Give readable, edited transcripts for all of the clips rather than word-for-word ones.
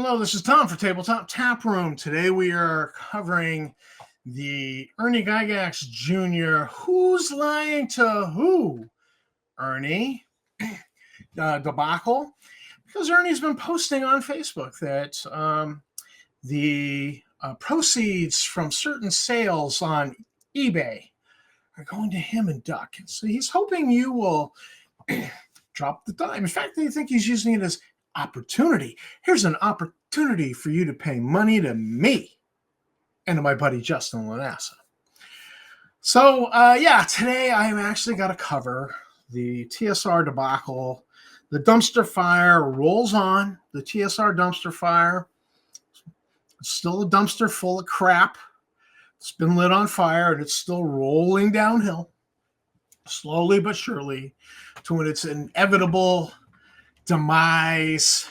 Hello, this is Tom for Tabletop Tap Room. Today we are covering the Ernie Gygaz Jr. Who's Lying to Who? Ernie debacle. Because Ernie's been posting on Facebook that the proceeds from certain sales on eBay are going to him and Duck. So he's hoping you will drop the dime. In fact, I think he's using it as opportunity. Here's an opportunity for you to pay money to me and to my buddy Justin Lanasa. So, today I'm actually got to cover the TSR debacle. The dumpster fire rolls on. The TSR dumpster fire. It's still a dumpster full of crap. It's been lit on fire and it's still rolling downhill, slowly but surely, to its inevitable demise,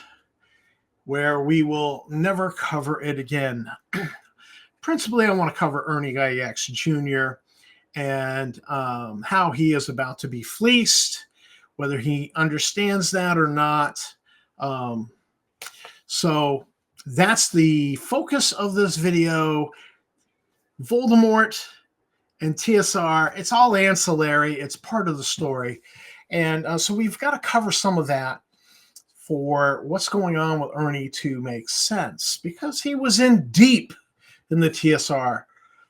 where we will never cover it again. Principally, I want to cover Ernie Gygaz Jr. and how he is about to be fleeced, whether he understands that or not. So that's the focus of this video. Voldemort and TSR, it's all ancillary. It's part of the story. And so we've got to cover some of that for what's going on with Ernie to make sense, because he was in deep in the TSR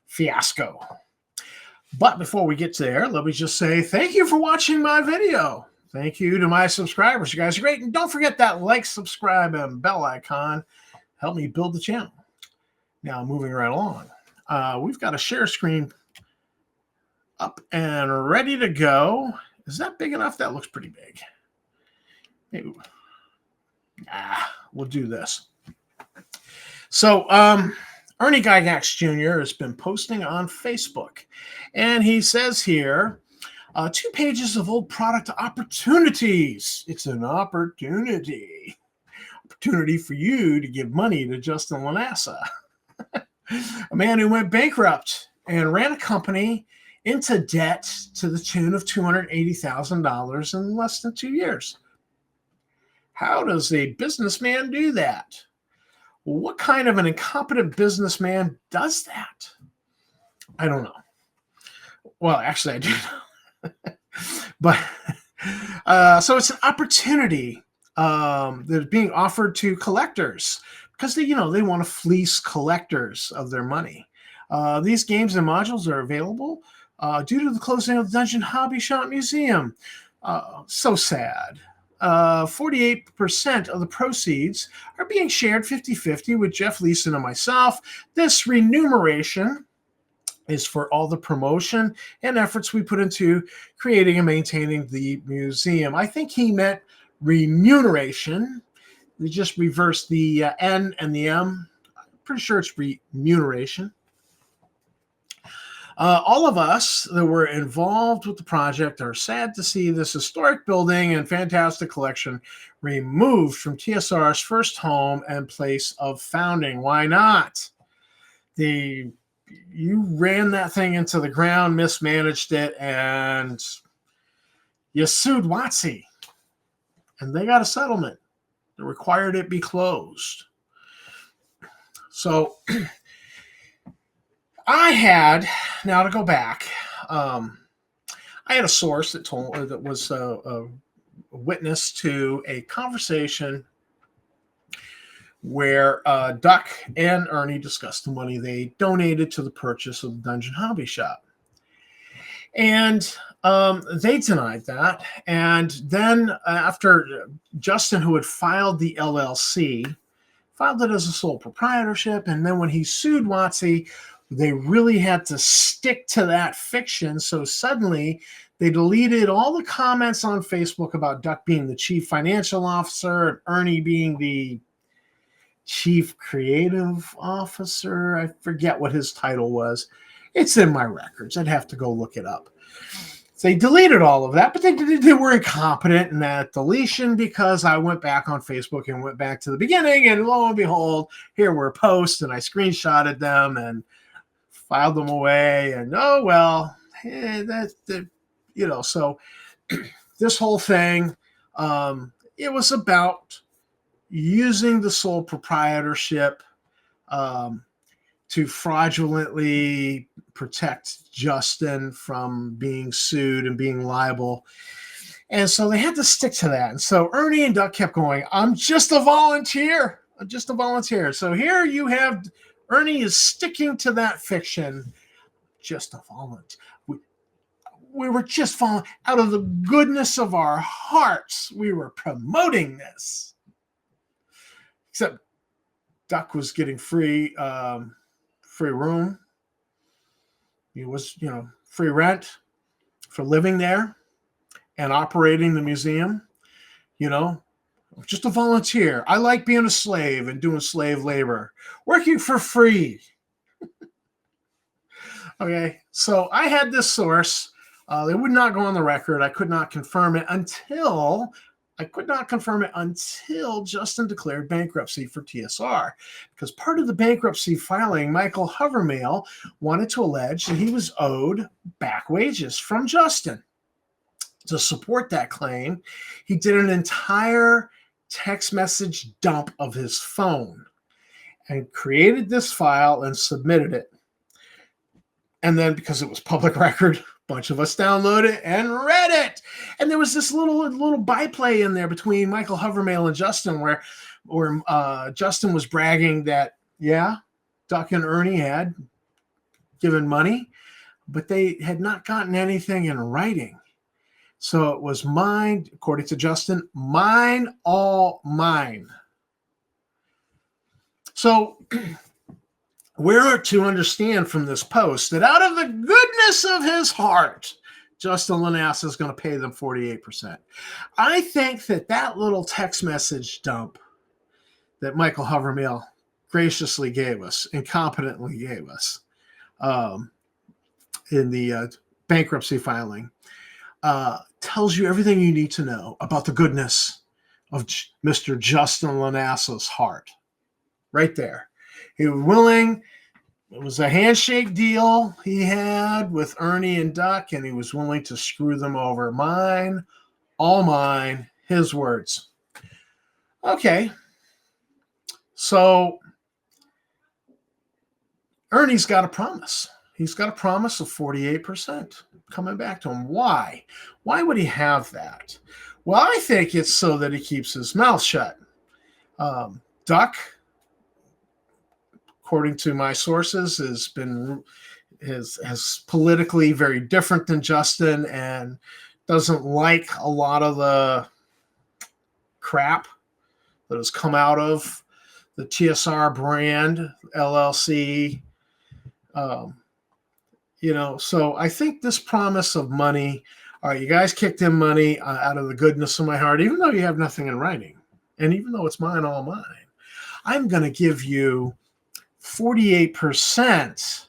fiasco. But before we get there, let me just say thank you for watching my video. Thank you to my subscribers. You guys are great. And don't forget that like, subscribe, and bell icon. Help me build the channel. Now, moving right along. We've got a share screen up and ready to go. Is that big enough? That looks pretty big. Maybe. We'll do this. So, Ernie Gygaz Jr. has been posting on Facebook, and he says here, 2 pages of old product opportunities. It's an opportunity for you to give money to Justin Lanasa, a man who went bankrupt and ran a company into debt to the tune of $280,000 in less than 2 years. How does a businessman do that? What kind of an incompetent businessman does that? I don't know. Well, actually, I do know. But so it's an opportunity that's being offered to collectors because they want to fleece collectors of their money. These games and modules are available due to the closing of the Dungeon Hobby Shop Museum. So sad. 48% of the proceeds are being shared 50-50 with Jeff Leeson and myself. This remuneration is for all the promotion and efforts we put into creating and maintaining the museum. I think he meant remuneration. We just reversed the N and the M. I'm pretty sure it's remuneration. All of us that were involved with the project are sad to see this historic building and fantastic collection removed from TSR's first home and place of founding. Why not? You ran that thing into the ground, mismanaged it, and you sued WotC. And they got a settlement that required it be closed. So now to go back, I had a source that was a witness to a conversation where Duck and Ernie discussed the money they donated to the purchase of the Dungeon Hobby Shop. And they denied that. And then after Justin, who had filed the LLC, filed it as a sole proprietorship, and then when he sued WotC, they really had to stick to that fiction. So suddenly they deleted all the comments on Facebook about Duck being the chief financial officer and Ernie being the chief creative officer. I forget what his title was. It's in my records. I'd have to go look it up. So they deleted all of that, but they were incompetent in that deletion because I went back on Facebook and went back to the beginning, and lo and behold, here were posts, and I screenshotted them and filed them away, and oh well, so this whole thing, it was about using the sole proprietorship to fraudulently protect Justin from being sued and being liable. And so they had to stick to that. And so Ernie and Duck kept going, I'm just a volunteer. I'm just a volunteer. So here you have Ernie is sticking to that fiction. Just a volunteer. We were just following out of the goodness of our hearts. We were promoting this. Except Duck was getting free room. He was, free rent for living there and operating the museum. Just a volunteer. I like being a slave and doing slave labor, working for free. Okay, so I had this source. They would not go on the record. I could not confirm it until Justin declared bankruptcy for TSR. Because part of the bankruptcy filing, Michael Hovermail wanted to allege that he was owed back wages from Justin. To support that claim, he did an entire text message dump of his phone and created this file and submitted it. And then, because it was public record, a bunch of us downloaded it and read it. And there was this little byplay in there between Michael Hovermail and Justin where Justin was bragging that, yeah, Duck and Ernie had given money, but they had not gotten anything in writing. So it was mine, according to Justin, mine, all mine. So we're to understand from this post that out of the goodness of his heart, Justin Lanasa is going to pay them 48%. I think that little text message dump that Michael Hovermail graciously gave us, incompetently gave us in the bankruptcy filing, tells you everything you need to know about the goodness of Mr. Justin Lanasa's heart. Right there. He was willing. It was a handshake deal he had with Ernie and Duck, and he was willing to screw them over. Mine, all mine, his words. Okay. So Ernie's got a promise. He's got a promise of 48% coming back to him. Why? Why would he have that? Well, I think it's so that he keeps his mouth shut. Duck, according to my sources, has politically very different than Justin and doesn't like a lot of the crap that has come out of the TSR brand, LLC. So I think this promise of money, all right, you guys kicked in money out of the goodness of my heart, even though you have nothing in writing, and even though it's mine, all mine, I'm going to give you 48%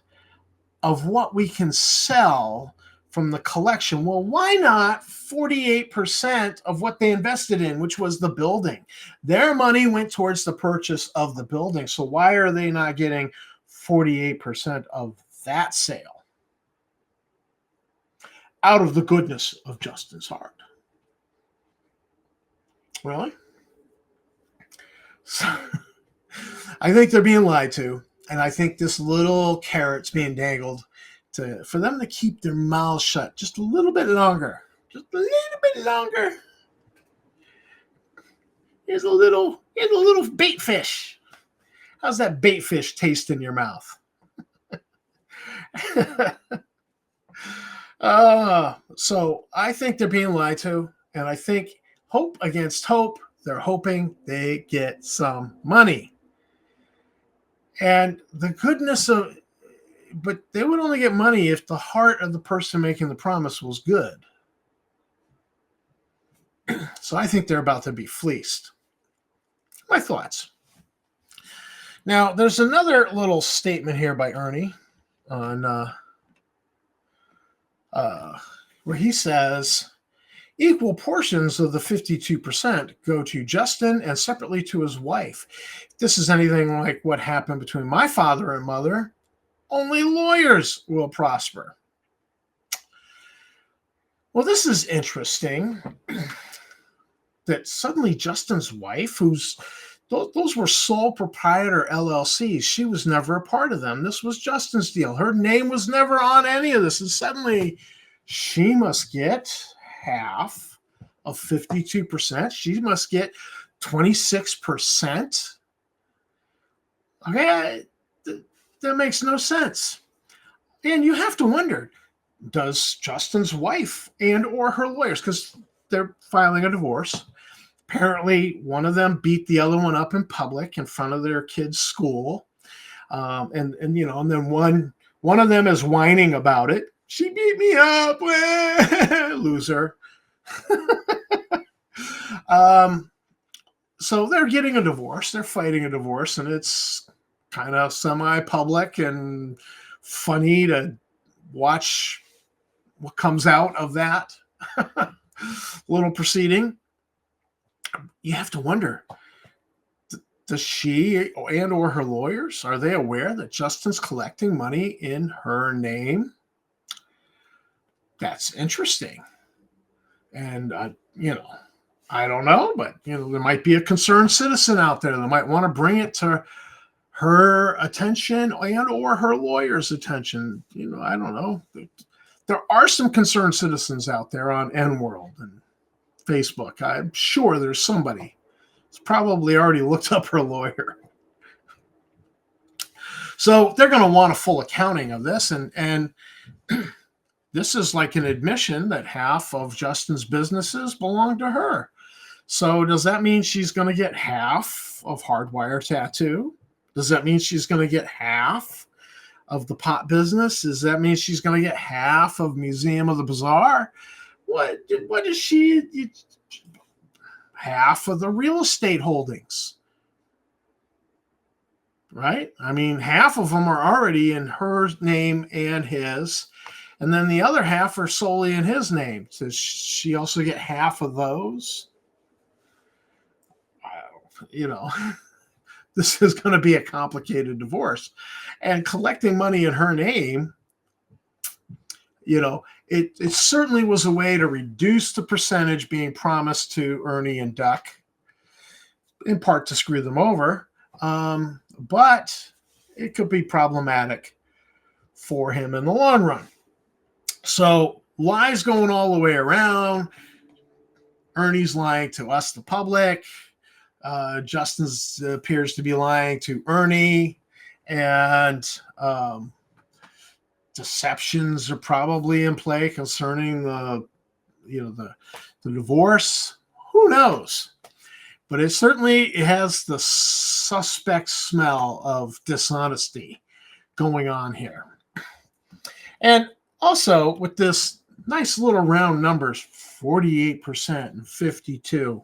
of what we can sell from the collection. Well, why not 48% of what they invested in, which was the building? Their money went towards the purchase of the building. So why are they not getting 48% of that sale? Out of the goodness of Justin's heart. Really? So, I think they're being lied to, and I think this little carrot's being dangled for them to keep their mouths shut just a little bit longer. Just a little bit longer. Here's a little bait fish. How's that bait fish taste in your mouth? So I think they're being lied to, and I think hope against hope, they're hoping they get some money. And the goodness of, but they would only get money if the heart of the person making the promise was good. So I think they're about to be fleeced. My thoughts. Now, there's another little statement here by Ernie on where he says equal portions of the 52% go to Justin and separately to his wife. If this is anything like what happened between my father and mother, only lawyers will prosper. Well, this is interesting that suddenly Justin's wife, who's those were sole proprietor LLCs. She was never a part of them. This was Justin's deal. Her name was never on any of this. And suddenly she must get half of 52%. She must get 26%. Okay, that makes no sense. And you have to wonder, does Justin's wife and or her lawyers, because they're filing a divorce, apparently one of them beat the other one up in public in front of their kid's school. And then one of them is whining about it. She beat me up, loser. So they're getting a divorce. They're fighting a divorce, and it's kind of semi-public and funny to watch what comes out of that little proceeding. You have to wonder, does she and or her lawyers, are they aware that Justin's collecting money in her name? That's interesting. And, I don't know, but, there might be a concerned citizen out there that might want to bring it to her attention and or her lawyer's attention. I don't know. There are some concerned citizens out there on N-World and Facebook. I'm sure there's somebody who's probably already looked up her lawyer. So they're going to want a full accounting of this. And this is like an admission that half of Justin's businesses belong to her. So does that mean she's going to get half of Hardwire Tattoo? Does that mean she's going to get half of the pot business? Does that mean she's going to get half of Museum of the Bazaar? What is she? Half of the real estate holdings, right? I mean, half of them are already in her name and his, and then the other half are solely in his name. Does she also get half of those? This is going to be a complicated divorce. And collecting money in her name, it certainly was a way to reduce the percentage being promised to Ernie and Duck, in part to screw them over. But it could be problematic for him in the long run. So lies going all the way around. Ernie's lying to us, the public. Justin appears to be lying to Ernie, and deceptions are probably in play concerning the divorce. Who knows? But it certainly has the suspect smell of dishonesty going on here. And also with this nice little round numbers, 48% and 52%.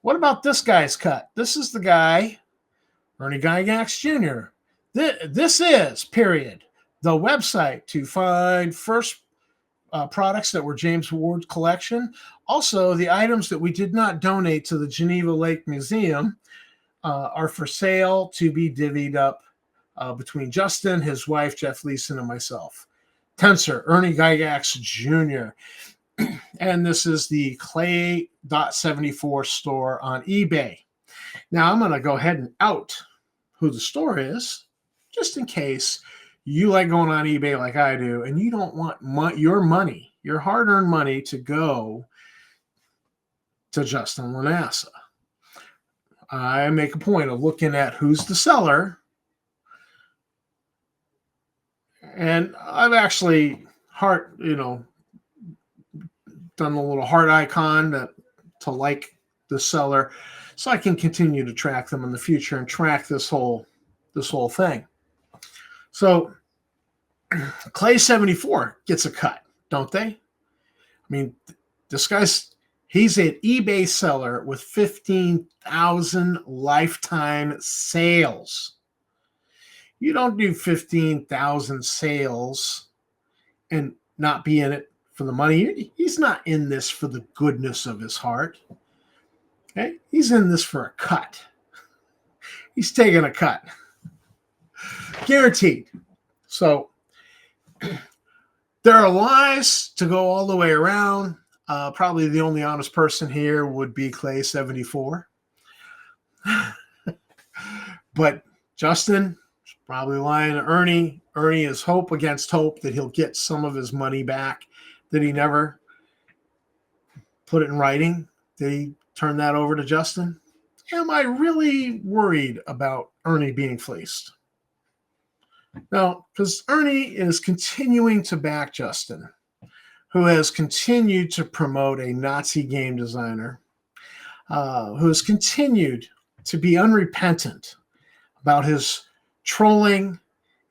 What about this guy's cut? This is the guy, Ernie Gygaz Jr. This is, period, the website to find first products that were James Ward's collection. Also, the items that we did not donate to the Geneva Lake Museum are for sale to be divvied up between Justin, his wife, Jeff Leeson, and myself. Tensor, Ernie Gygaz Jr. And this is the Clay.74 store on eBay. Now, I'm going to go ahead and out who the store is, just in case you like going on eBay like I do, and you don't want your money, your hard-earned money, to go to Justin Lanasa. I make a point of looking at who's the seller, and I've actually done a little heart icon to like the seller, so I can continue to track them in the future and track this whole thing. So Clay 74 gets a cut, don't they? I mean, this he's an eBay seller with 15,000 lifetime sales. You don't do 15,000 sales and not be in it for the money. He's not in this for the goodness of his heart. Okay? He's in this for a cut. He's taking a cut. Guaranteed. So there are lies to go all the way around. Probably the only honest person here would be Clay 74. But Justin is probably lying to Ernie. Ernie is hope against hope that he'll get some of his money back that he never put it in writing. Did he turn that over to Justin? Am I really worried about Ernie being fleeced? No, because Ernie is continuing to back Justin, who has continued to promote a Nazi game designer, who has continued to be unrepentant about his trolling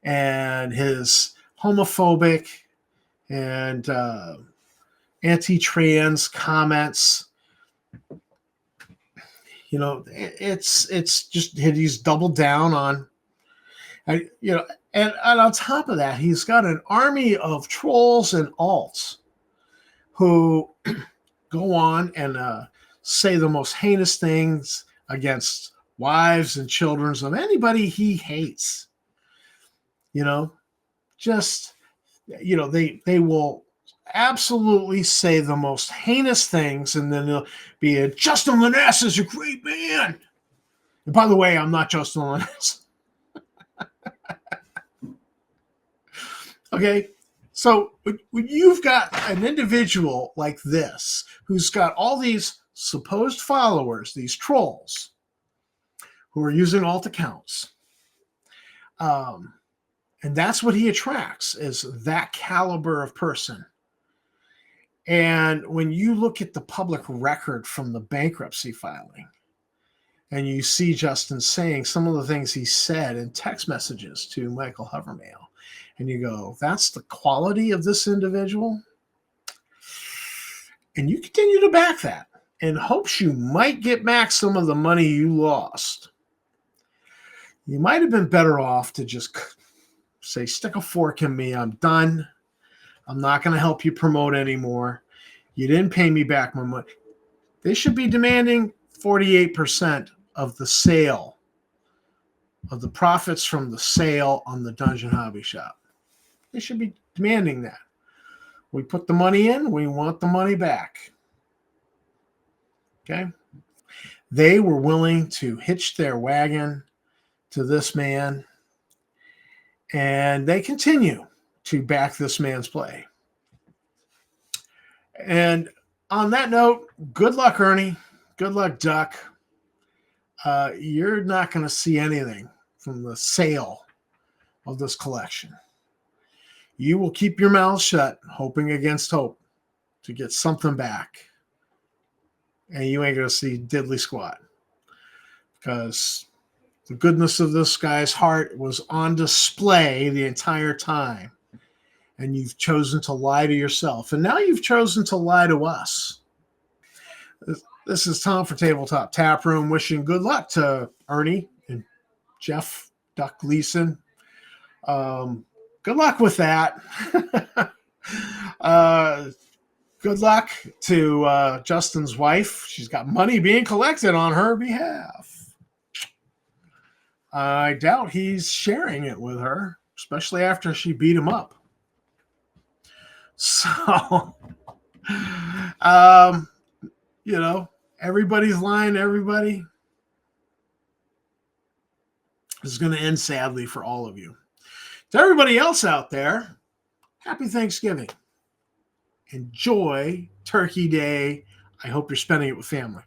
and his homophobic and anti-trans comments. You know, it's just he's doubled down on, you know, and on top of that, he's got an army of trolls and alts who go on and say the most heinous things against wives and children of anybody he hates. You know, just, you know, they will absolutely say the most heinous things, and then they'll be Justin Lanasa is a great man. And by the way, I'm not Justin Lanasa. Okay, so when you've got an individual like this who's got all these supposed followers, these trolls, who are using alt accounts, and that's what he attracts, is that caliber of person. And when you look at the public record from the bankruptcy filing, and you see Justin saying some of the things he said in text messages to Michael Havermail, and you go, that's the quality of this individual? And you continue to back that in hopes you might get back some of the money you lost. You might have been better off to just say, stick a fork in me. I'm done. I'm not going to help you promote anymore. You didn't pay me back my money. They should be demanding 48% of the sale, of the profits from the sale on the Dungeon Hobby Shop. They should be demanding that. We put the money in. We want the money back. Okay? They were willing to hitch their wagon to this man, and they continue to back this man's play. And on that note, good luck, Ernie. Good luck, Duck. You're not going to see anything from the sale of this collection. You will keep your mouth shut, hoping against hope to get something back. And you ain't going to see diddly squat. Because the goodness of this guy's heart was on display the entire time. And you've chosen to lie to yourself. And now you've chosen to lie to us. This is Tom for Tabletop Tap Room, wishing good luck to Ernie and Jeff Duck Leeson. Good luck with that. Good luck to Justin's wife. She's got money being collected on her behalf. I doubt he's sharing it with her, especially after she beat him up. So, you know, everybody's lying to everybody. This is going to end sadly for all of you. To everybody else out there, happy Thanksgiving. Enjoy Turkey Day. I hope you're spending it with family.